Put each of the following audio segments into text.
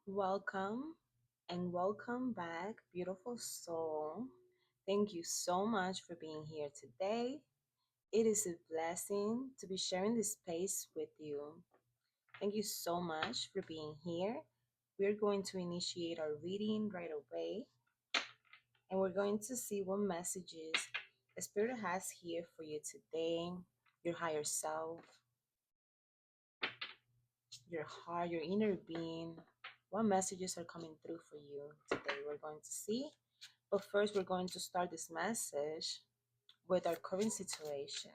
Welcome and welcome back, beautiful soul. Thank you so much for being here today. It is a blessing to be sharing this space with you. Thank you so much for being here. We're going to initiate our reading right away, and we're going to see what messages the Spirit has here for you today, your higher self, your heart, your inner being. What messages are coming through for you today? We're going to see. But first, we're going to start this message with our current situation.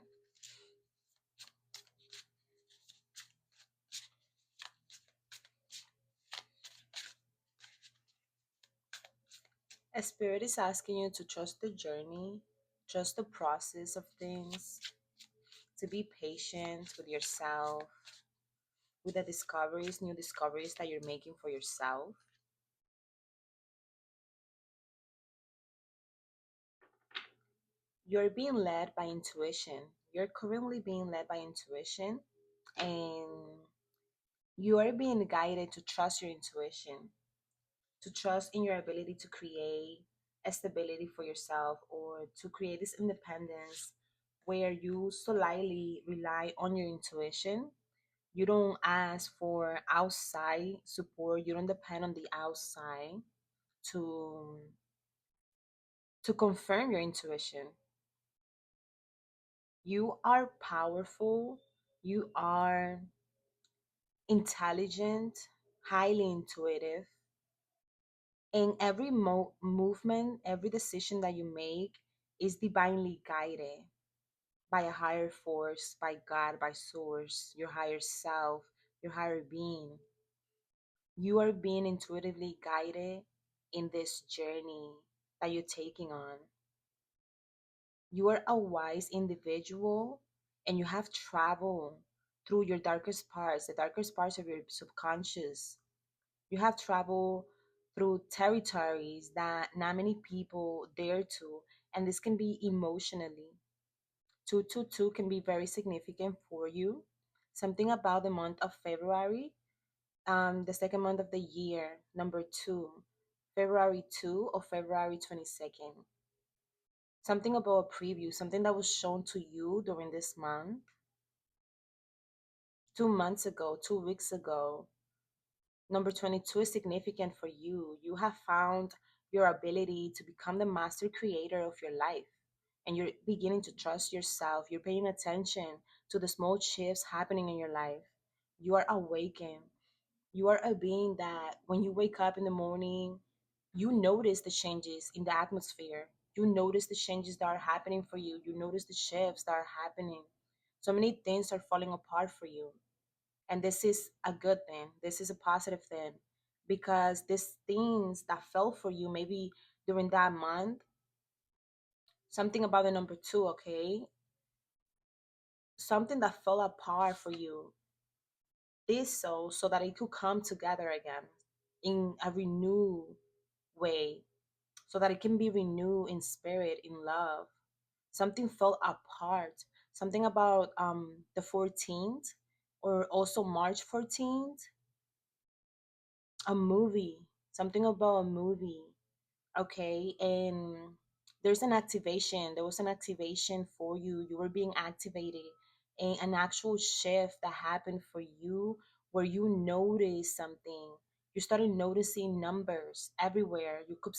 A spirit is asking you to trust the journey, trust the process of things, to be patient with yourself, with the discoveries, new discoveries that you're making for yourself. You're being led by intuition. You're currently being led by intuition, and you are being guided to trust your intuition, to trust in your ability to create a stability for yourself or to create this independence where you solely rely on your intuition. You don't ask for outside support, you don't depend on the outside to confirm your intuition. You are powerful, you are intelligent, highly intuitive, and every movement, every decision that you make is divinely guided by a higher force, by God, by source, your higher self, your higher being. You are being intuitively guided in this journey that you're taking on. You are a wise individual and you have traveled through your darkest parts, the darkest parts of your subconscious. You have traveled through territories that not many people dare to, and this can be emotionally. 222 can be very significant for you. Something about the month of February, the second month of the year, number two, February 2 or February 22nd. Something about a preview, something that was shown to you during this month, 2 months ago, 2 weeks ago. Number 22 is significant for you. You have found your ability to become the master creator of your life. And you're beginning to trust yourself. You're paying attention to the small shifts happening in your life. You are awakened. You are a being that when you wake up in the morning, you notice the changes in the atmosphere. You notice the changes that are happening for you. You notice the shifts that are happening. So many things are falling apart for you, and this is a good thing, this is a positive thing, because these things that fell for you maybe during that month, something about the number two, okay, something that fell apart for you, this so that it could come together again in a renewed way, so that it can be renewed in spirit, in love. Something fell apart, something about the 14th or also March 14th, a movie, something about a movie, okay? And there's an activation, there was an activation for you. You were being activated, and an actual shift that happened for you where you noticed something. You started noticing numbers everywhere. You could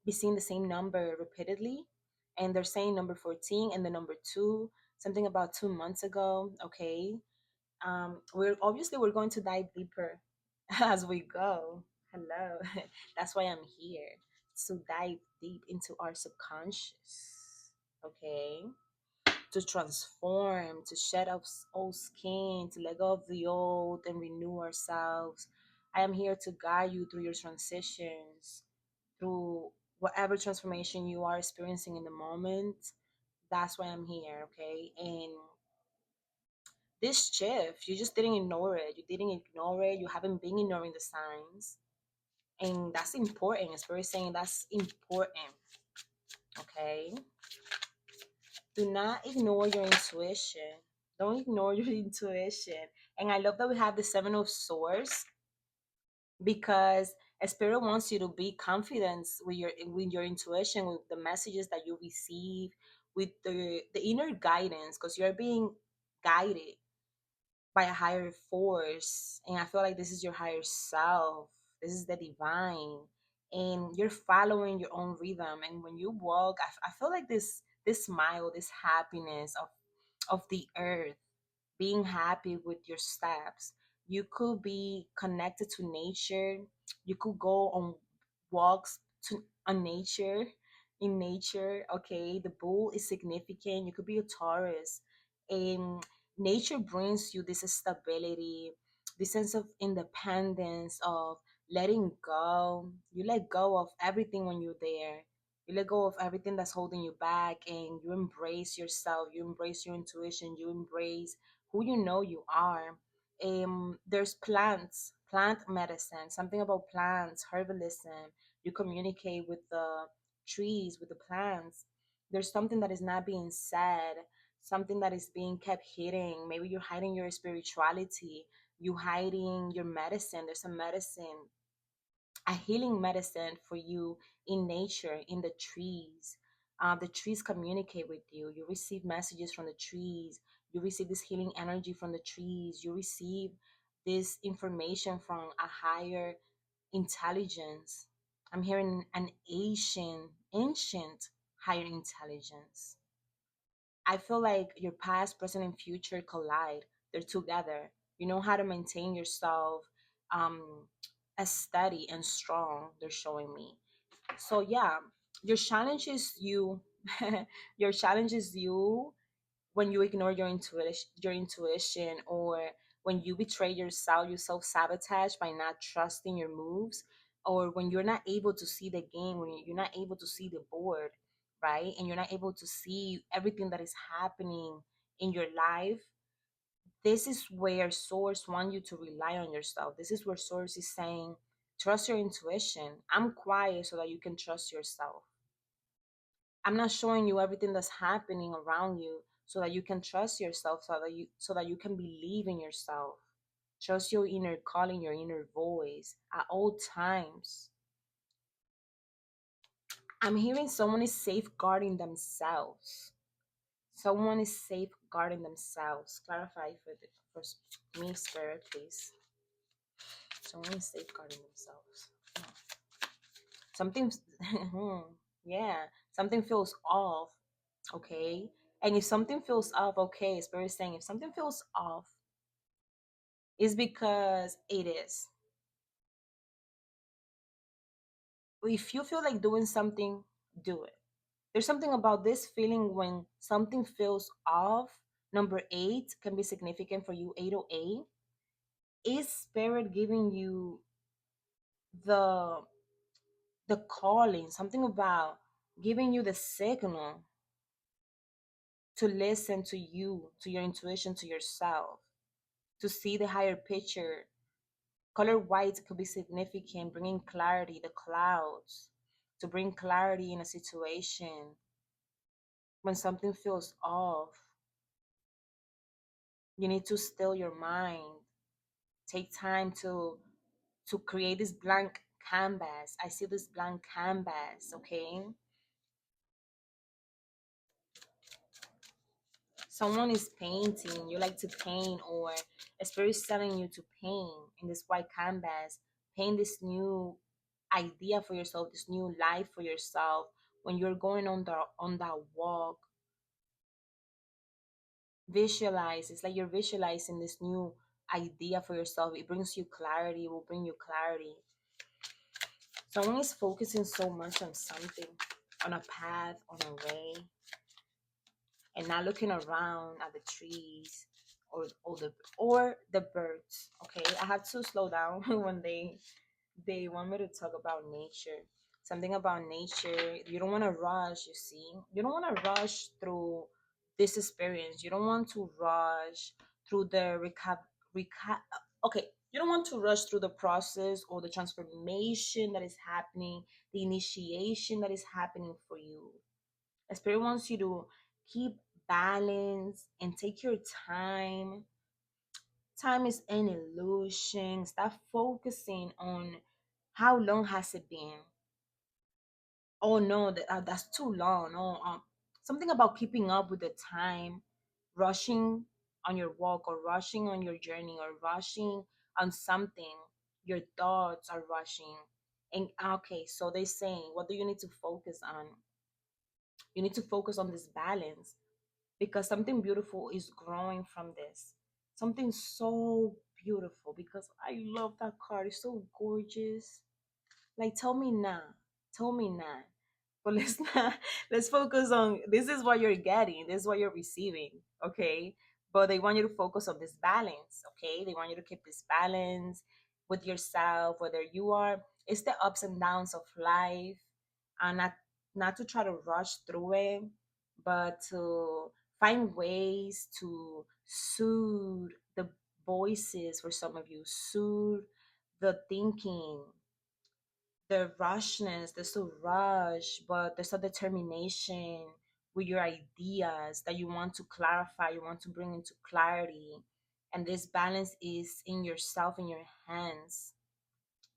be seeing the same number repeatedly, and they're saying number 14 and the number 2, something about 2 months ago, okay? We're going to dive deeper as we go. Hello. That's why I'm here, to dive deep into our subconscious. Okay? To transform, to shed off old skin, to let go of the old and renew ourselves. I am here to guide you through your transitions, through whatever transformation you are experiencing in the moment. That's why I'm here, okay? And this shift, you just didn't ignore it. You didn't ignore it. You haven't been ignoring the signs. And that's important. It's very saying that's important. Okay. Do not ignore your intuition. Don't ignore your intuition. And I love that we have the Seven of Swords because spirit wants you to be confident with your intuition, with the messages that you receive, with the inner guidance, because you're being guided by a higher force. And I feel like this is your higher self, this is the divine, and you're following your own rhythm. And when you walk, I feel like this smile, this happiness of the earth, being happy with your steps. You could be connected to nature. You could go on walks to on nature, in nature. Okay, the bull is significant. You could be a Taurus, and nature brings you this stability, this sense of independence, of letting go. You let go of everything when you're there. You let go of everything that's holding you back, and you embrace yourself. You embrace your intuition. You embrace who you know you are. There's plants, plant medicine, something about plants, herbalism. You communicate with the trees, with the plants. There's something that is not being said, something that is being kept hidden. Maybe you're hiding your spirituality, you hiding your medicine. There's a medicine, a healing medicine for you in nature, in the trees. The trees communicate with you. You receive messages from the trees. You receive this healing energy from the trees. You receive this information from a higher intelligence. I'm hearing an ancient higher intelligence. I feel like your past, present, and future collide. They're together. You know how to maintain yourself um, as steady and strong, they're showing me. So, yeah, your challenge is you. Your challenge is you when you ignore your intuition, or when you betray yourself, you self-sabotage by not trusting your moves, or when you're not able to see the game, when you're not able to see the board, right? And you're not able to see everything that is happening in your life. This is where source want you to rely on yourself. This is where source is saying, trust your intuition. I'm quiet so that you can trust yourself. I'm not showing you everything that's happening around you so that you can trust yourself, so that you can believe in yourself. Trust your inner calling, your inner voice at all times. I'm hearing someone is safeguarding themselves. Someone is safeguarding themselves. Clarify for me, spirit, please. Someone is safeguarding themselves. Something, yeah, something feels off. Okay, and if something feels off, okay, spirit is saying if something feels off, it's because it is. If you feel like doing something, do it. There's something about this feeling when something feels off. Number 8 can be significant for you. 808 is spirit giving you the the calling, something about giving you the signal to listen to you, to your intuition, to yourself, to see the higher picture. Color white could be significant, bringing clarity, the clouds, to bring clarity in a situation. When something feels off, you need to still your mind. Take time to create this blank canvas. I see this blank canvas, okay? Someone is painting, you like to paint, or a spirit is telling you to paint in this white canvas. Paint this new idea for yourself, this new life for yourself. When you're going on that walk, visualize. It's like you're visualizing this new idea for yourself. It brings you clarity, it will bring you clarity. Someone is focusing so much on something, on a path, on a way, and not looking around at the trees, or the birds. Okay, I have to slow down when they want me to talk about nature. Something about nature. You don't want to rush, you see. You don't want to rush through this experience. You don't want to rush through the recap. Okay, you don't want to rush through the process or the transformation that is happening, the initiation that is happening for you. Spirit wants you to keep balance and take your time. Time is an illusion. Stop focusing on how long has it been. Oh no, that's too long. No, something about keeping up with the time, rushing on your walk or rushing on your journey or rushing on something. Your thoughts are rushing. And okay, so they're saying, what do you need to focus on? You need to focus on this balance because something beautiful is growing from this. Something so beautiful because I love that card. It's so gorgeous. Like, tell me now. Tell me now. But let's not, let's focus on this is what you're getting, this is what you're receiving, okay? But they want you to focus on this balance, okay? They want you to keep this balance with yourself, whether you are, it's the ups and downs of life, and not to try to rush through it, but to find ways to soothe the voices for some of you, soothe the thinking, the rushness, there's a rush, but there's a determination with your ideas that you want to clarify, you want to bring into clarity. And this balance is in yourself, in your hands.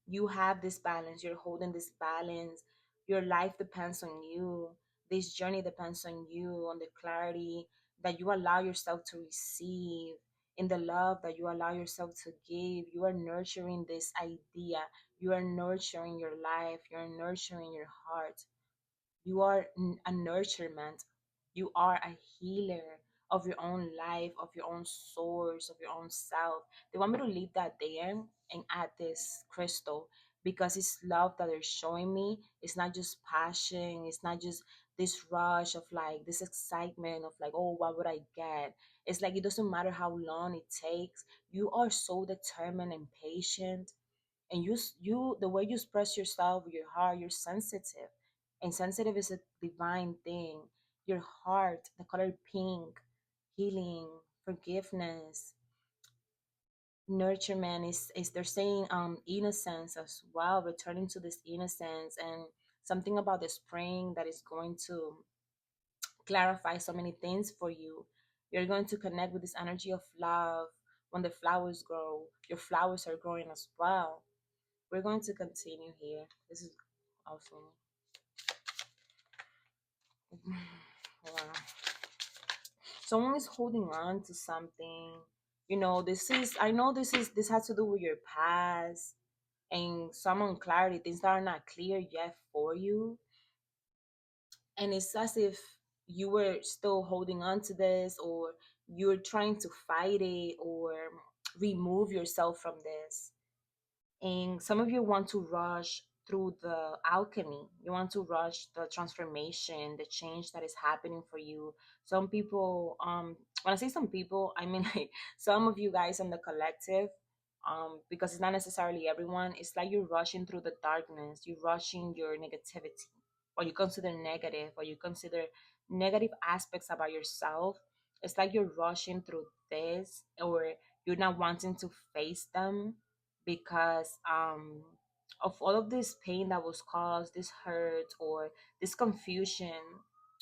You have this balance, you're holding this balance. Your life depends on you. This journey depends on you, on the clarity that you allow yourself to receive, in the love that you allow yourself to give. You are nurturing this idea, you are nurturing your life, you're nurturing your heart. You are a nurturement. You are a healer of your own life, of your own source, of your own self. They want me to leave that there and add this crystal because it's love that they're showing me. It's not just passion. It's not just this rush of like this excitement of like, oh, what would I get? It's like it doesn't matter how long it takes. You are so determined and patient, and you the way you express yourself with your heart, you're sensitive, and sensitive is a divine thing. Your heart, the color pink, healing, forgiveness, nurturement is they're saying innocence as well, returning to this innocence, and something about the spring that is going to clarify so many things for you. You're going to connect with this energy of love. When the flowers grow, your flowers are growing as well. We're going to continue here. This is awesome. Wow. Someone is holding on to something. You know, I know this has to do with your past and some unclarity, things that are not clear yet for you. And it's as if you were still holding on to this, or you're trying to fight it or remove yourself from this. And some of you want to rush through the alchemy. You want to rush the transformation, the change that is happening for you. Some people, when I say some people, I mean like some of you guys in the collective, because it's not necessarily everyone. It's like you're rushing through the darkness, you're rushing your negativity, or you consider negative, or you consider negative aspects about yourself. It's like you're rushing through this, or you're not wanting to face them because of all of this pain that was caused, this hurt or this confusion,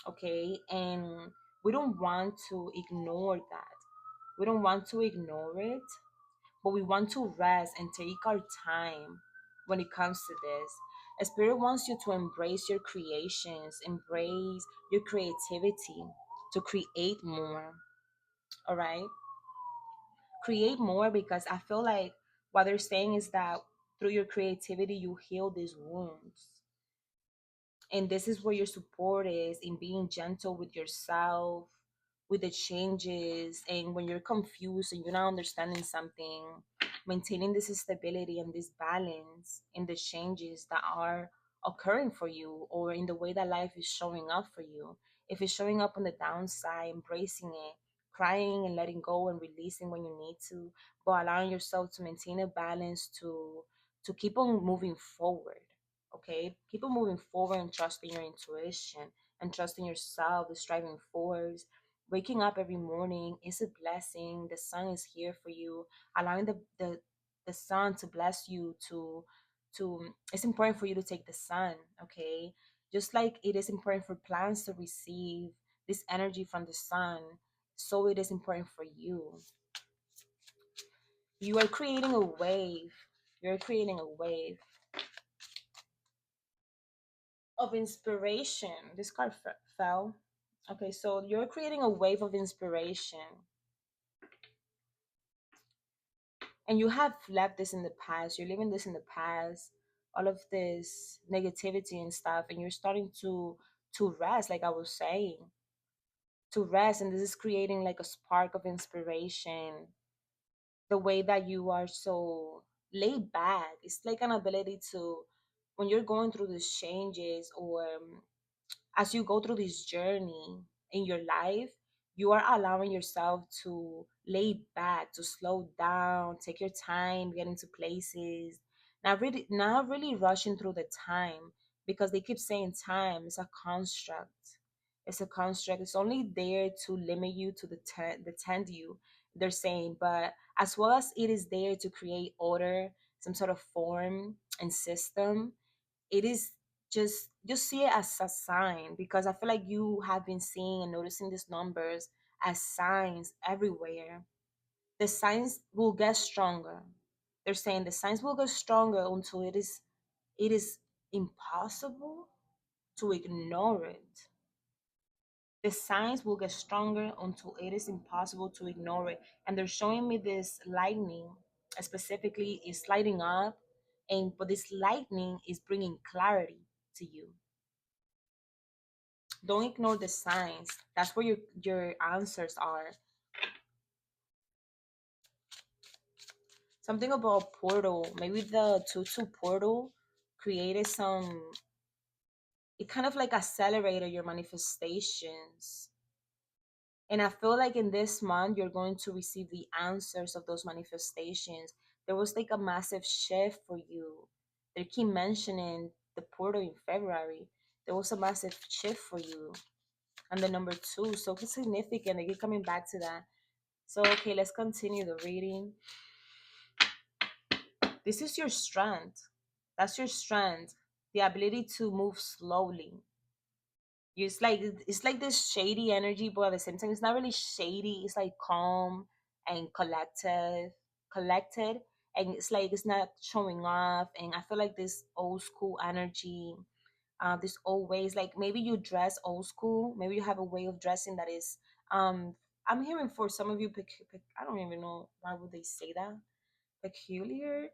okay? And we don't want to ignore that. We don't want to ignore it, but we want to rest and take our time when it comes to this. Spirit wants you to embrace your creations, embrace your creativity, to create more, all right? Create more because I feel like what they're saying is that through your creativity, you heal these wounds. And this is where your support is in being gentle with yourself, with the changes, and when you're confused and you're not understanding something, maintaining this stability and this balance in the changes that are occurring for you or in the way that life is showing up for you. If it's showing up on the downside, embracing it, crying and letting go and releasing when you need to, but allowing yourself to maintain a balance to keep on moving forward. Okay, keep on moving forward and trusting your intuition and trusting yourself, the striving force. Waking up every morning is a blessing. The sun is here for you. Allowing the sun to bless you to it's important for you to take the sun, okay? Just like it is important for plants to receive this energy from the sun, so it is important for you. You are creating a wave. You're creating a wave of inspiration. This card fell. Okay, so you're creating a wave of inspiration, and you have left this in the past. You're leaving this in the past, all of this negativity and stuff, and you're starting to rest, like I was saying, to rest, and this is creating like a spark of inspiration. The way that you are so laid back, it's like an ability to, when you're going through these changes, or as you go through this journey in your life, you are allowing yourself to lay back, to slow down, take your time, get into places, not really rushing through the time, because they keep saying time is a construct. It's a construct. It's only there to limit you, to the tend you. They're saying, but as well as it is there to create order, some sort of form and system, it is just see it as a sign, because I feel like you have been seeing and noticing these numbers as signs everywhere. The signs will get stronger. They're saying the signs will get stronger until it is impossible to ignore it. The signs will get stronger until it is impossible to ignore it. And they're showing me this lightning, specifically is lighting up, and but this lightning is bringing clarity to you. Don't ignore the signs. That's where your answers are. Something about portal. Maybe the tutu portal created some. It kind of like accelerated your manifestations. And I feel like in this month you're going to receive the answers of those manifestations. There was like a massive shift for you. They keep mentioning the portal in February. There was a massive shift for you. And the number two, so it's significant. They keep coming back to that. So, okay, let's continue the reading. This is your strength. That's your strength. The ability to move slowly. It's like this shady energy, but at the same time, it's not really shady. It's like calm and collected, and it's like it's not showing off. And I feel like this old school energy, this old ways. Like maybe you dress old school. Maybe you have a way of dressing that is. Um, I'm hearing for some of you. I don't even know why would they say that, peculiar.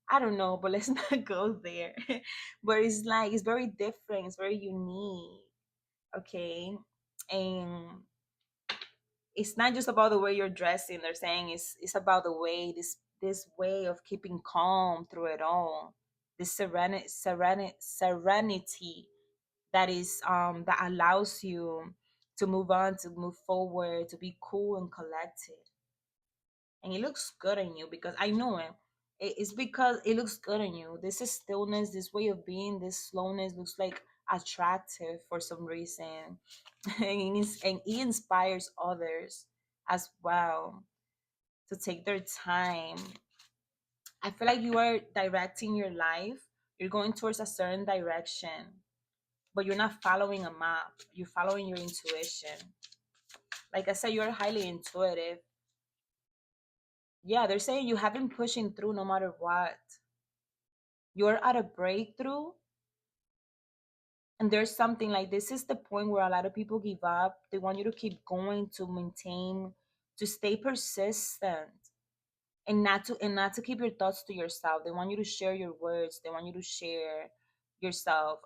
I don't know, but let's not go there. But it's like it's very different. It's very unique. Okay, and it's not just about the way you're dressing. They're saying it's about the way this way of keeping calm through it all. This serenity that is that allows you to move on, to move forward, to be cool and collected. And it looks good on you because I know it. It's because it looks good on you. This is stillness, this way of being, this slowness looks like attractive for some reason. And it inspires others as well to take their time. I feel like you are directing your life. You're going towards a certain direction, but you're not following a map. You're following your intuition. Like I said, you're highly intuitive. Yeah, they're saying you have been pushing through no matter what. You're at a breakthrough, and there's something like this is the point where a lot of people give up. They want you to keep going, to maintain, to stay persistent, and not to keep your thoughts to yourself. They want you to share your words. They want you to share yourself.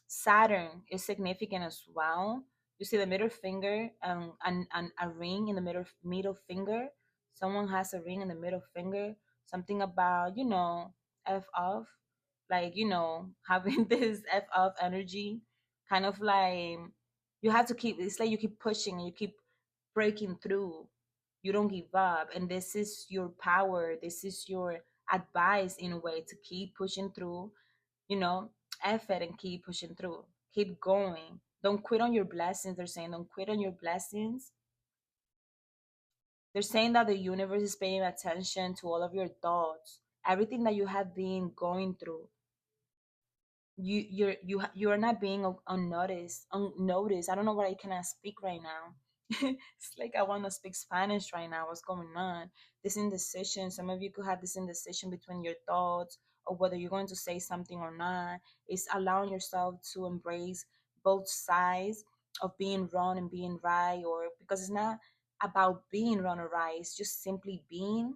Saturn is significant as well. You see the middle finger, and a ring in the middle finger. Someone has a ring in the middle finger. Something about f off, like having this f off energy, kind of like you have to keep. It's like you keep pushing and you keep breaking through. You don't give up, and this is your power. This is your advice in a way to keep pushing through. you know effort, and keep pushing through, keep going. Don't quit on your blessings. They're saying don't quit on your blessings. They're saying that the universe is paying attention to all of your thoughts, everything that you have been going through. You are not being unnoticed. I don't know what I cannot speak right now. It's like I want to speak Spanish right now. What's going on? This indecision. Some of you could have this indecision between your thoughts or whether you're going to say something or not. It's allowing yourself to embrace both sides of being wrong and being right, or because it's not about being wrong or right. It's just simply being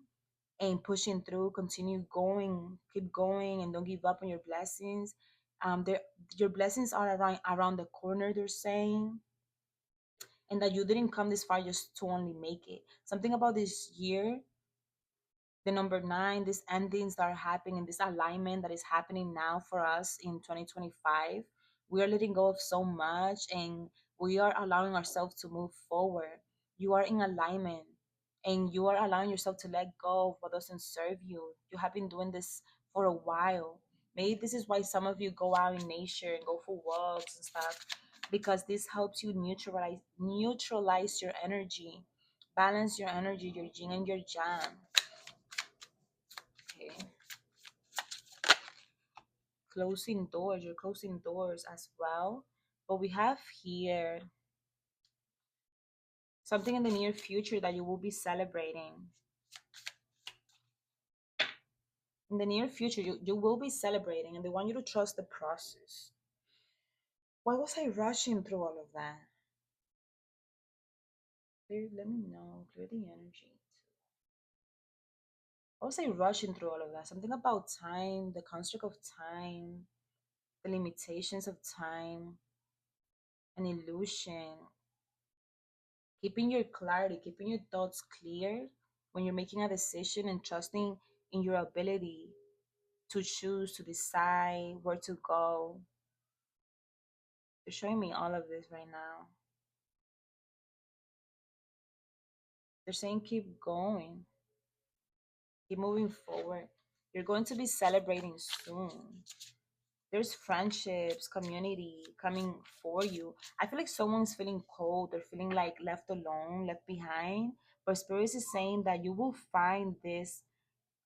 and pushing through, continue going, keep going, and don't give up on your blessings. There, your blessings are around the corner. They're saying, and that you didn't come this far just to only make it. Something about this year, the number nine, these endings that are happening, this alignment that is happening now for us in 2025, we are letting go of so much and we are allowing ourselves to move forward. You are in alignment and you are allowing yourself to let go of what doesn't serve you. You have been doing this for a while. Maybe this is why some of you go out in nature and go for walks and stuff, because this helps you neutralize your energy, balance your energy, your yin and your yang. Okay. Closing doors, you're closing doors as well. But we have here something in the near future that you will be celebrating. In the near future, you will be celebrating, and they want you to trust the process. Why was I rushing through all of that? Let me know. Clear the energy. Why was I rushing through all of that? Something about time, the construct of time, the limitations of time, an illusion, keeping your clarity, keeping your thoughts clear when you're making a decision and trusting in your ability to choose, to decide where to go. They're showing me all of this right now. They're saying keep going, keep moving forward. You're going to be celebrating soon. There's friendships, community coming for you. I feel like someone's feeling cold, they're feeling like left alone, left behind. But Spirit is saying that you will find this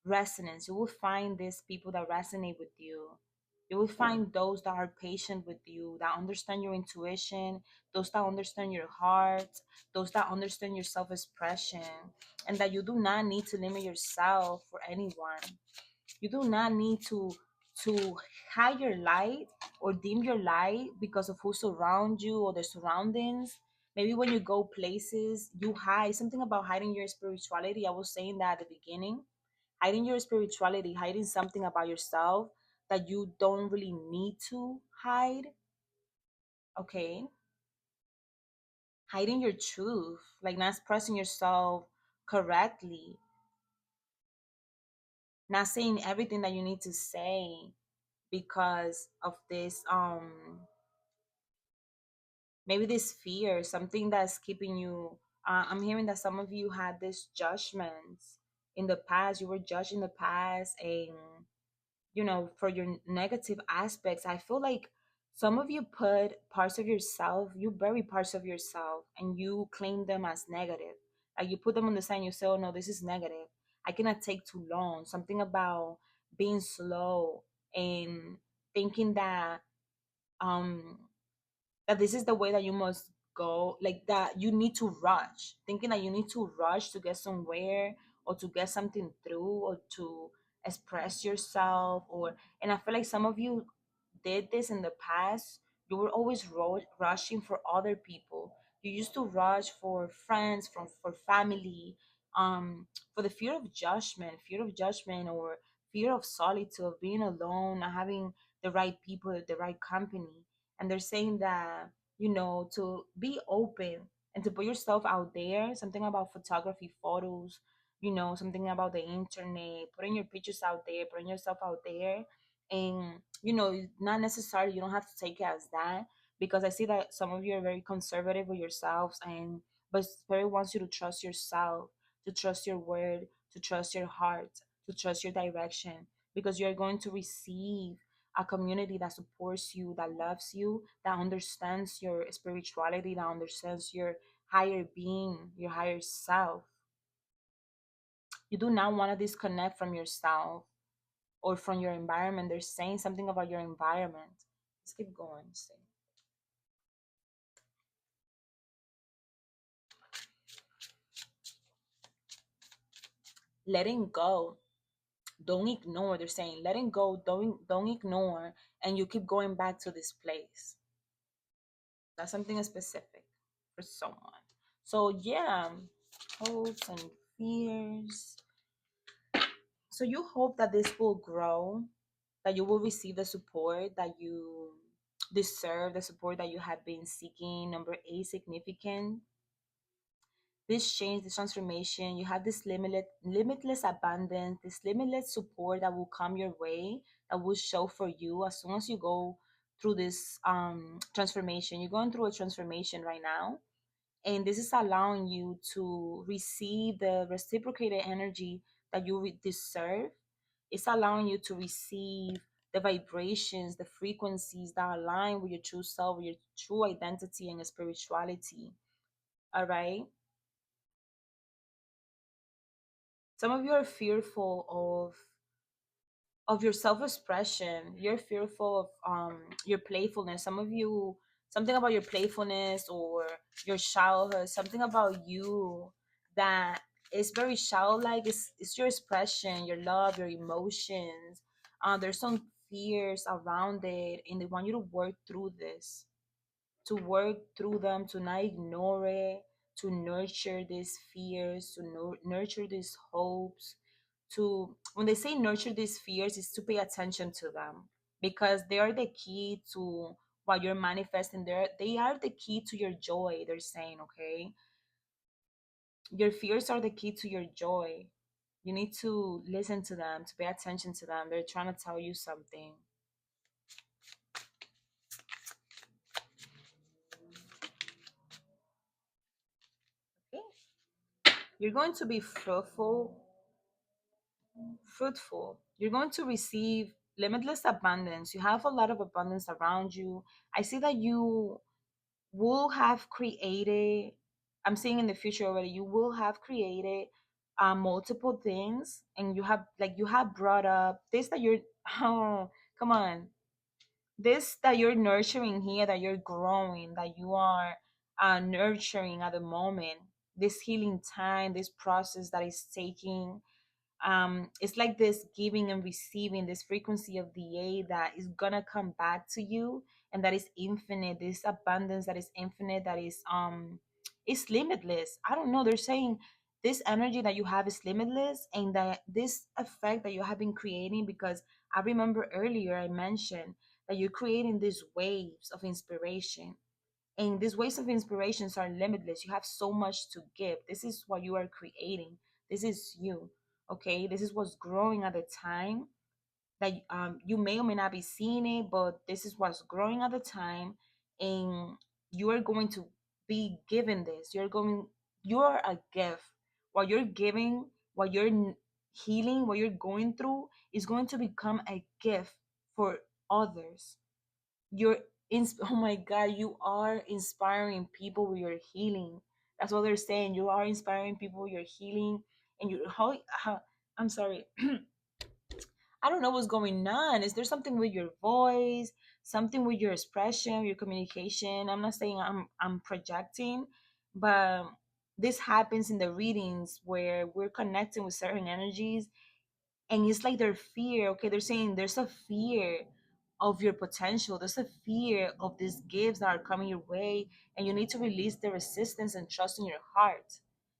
resonance. You will find these people that resonate with you. You will find those that are patient with you, that understand your intuition, those that understand your heart, those that understand your self expression, and that you do not need to limit yourself for anyone. You do not need to hide your light or dim your light because of who surrounds you or the surroundings. Maybe when you go places, you hide something about hiding your spirituality. I was saying that at the beginning, hiding your spirituality, hiding something about yourself that you don't really need to hide. Okay, hiding your truth, like not expressing yourself correctly, not saying everything that you need to say because of this maybe this fear, something that's keeping you. I'm hearing that some of you had this judgments in the past. You were judged in the past, and for your negative aspects. I feel like some of you put parts of yourself, you bury parts of yourself, and you claim them as negative. Like you put them on the side, and you say, "Oh no, this is negative. I cannot take too long." Something about being slow and thinking um that this is the way that you must go, like that you need to rush, thinking that you need to rush to get somewhere or to get something through or to express yourself. Or and I feel like some of you did this in the past. You were always rushing for other people. You used to rush for friends, for family, for the fear of judgment, or fear of solitude, of being alone, not having the right people, the right company. And they're saying that to be open and to put yourself out there, something about photography, photos, something about the internet, putting your pictures out there, putting yourself out there. And not necessarily, you don't have to take it as that, because I see that some of you are very conservative with yourselves, and but Spirit wants you to trust yourself, to trust your word, to trust your heart, to trust your direction, because you're going to receive a community that supports you, that loves you, that understands your spirituality, that understands your higher being, your higher self. You do not want to disconnect from yourself or from your environment. They're saying something about your environment. Let's keep going. See. letting go. Don't ignore. They're saying letting go. Don't ignore, and you keep going back to this place. That's something specific for someone. So yeah, hopes and fears. So you hope that this will grow, that you will receive the support that you deserve, the support that you have been seeking. Number eight, significant. This change, this transformation, you have this limitless abundance, this limitless support that will come your way, that will show for you as soon as you go through this transformation. You're going through a transformation right now, and this is allowing you to receive the reciprocated energy that you deserve. It's allowing you to receive the vibrations, the frequencies that align with your true self, with your true identity and spirituality. All right. Some of you are fearful of your self-expression. You're fearful of your playfulness. Some of you, something about your playfulness or your childhood, something about you that is very childlike. It's your expression, your love, your emotions. There's some fears around it, and they want you to work through this, to work through them, to not ignore it, to nurture these fears, to nurture these hopes. To, when they say nurture these fears, is to pay attention to them, because they are the key to what you're manifesting. They are the key to your joy. They're saying, okay, your fears are the key to your joy. You need to listen to them, to pay attention to them. They're trying to tell you something. Okay, you're going to be fruitful. You're going to receive limitless abundance. You have a lot of abundance around you. I see that you will have created, I'm seeing in the future already, you will have created multiple things, and you have brought up this that you're, oh, come on, this that you're nurturing here, that you're growing, that you are nurturing at the moment, this healing time, this process that is taking, it's like this giving and receiving, this frequency of the a that is gonna come back to you, and that is infinite, this abundance that is infinite, that is limitless. I don't know, they're saying this energy that you have is limitless, and that this effect that you have been creating, because I remember earlier I mentioned that you're creating these waves of inspiration, and these waves of inspirations are limitless. You have so much to give. This is what you are creating. This is you. Okay. This is what's growing at the time that you may or may not be seeing it, but this is what's growing at the time. And you are going to be given this. You're a gift. What you're giving, what you're healing, what you're going through is going to become a gift for others. You're oh my god, you are inspiring people with your healing. That's what they're saying. You are inspiring people with your healing, and how I'm sorry. I don't know what's going on. Is there something with your voice, something with your expression, your communication? I'm not saying I'm projecting, but this happens in the readings where we're connecting with certain energies, and it's like their fear. Okay, they're saying there's a fear of your potential, there's a fear of these gifts that are coming your way, and you need to release the resistance and trust in your heart,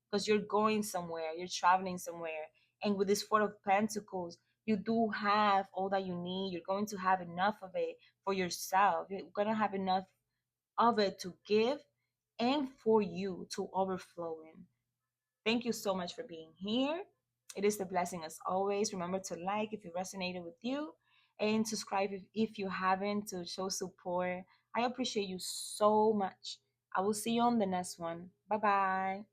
because you're going somewhere, you're traveling somewhere. And with this Four of Pentacles, you do have all that you need. You're going to have enough of it for yourself. You're going to have enough of it to give, and for you to overflow in. Thank you so much for being here. It is a blessing as always. Remember to like if it resonated with you, and subscribe if you haven't, to show support. I appreciate you so much. I will see you on the next one. Bye bye.